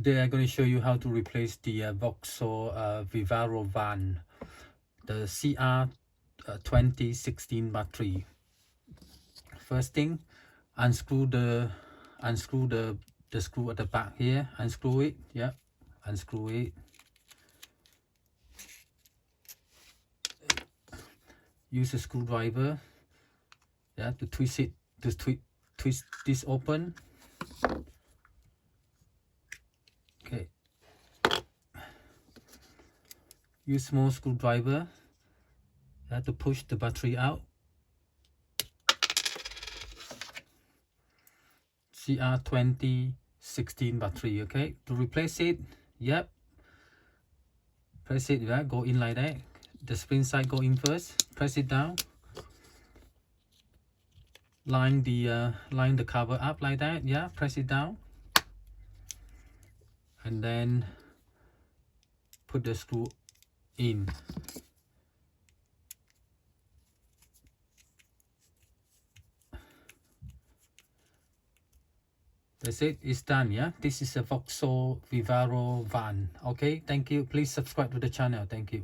Today I'm going to show you how to replace the Vauxhall Vivaro van, the CR 2016 battery. First thing, unscrew the screw at the back here. Unscrew it. Yeah, unscrew it. Use a screwdriver. Yeah, to twist it. To twist this open. Okay. Use small screwdriver to push the battery out. CR 2016 battery. Okay, to replace it, yep, press it. Yeah, go in like that. The spring side go in first. Press it down. Line the cover up like that. Yeah, press it down, and then put the screw in. That's it. It's done. Yeah, this is a Vauxhall Vivaro van. Okay, thank you. Please subscribe to the channel. Thank you.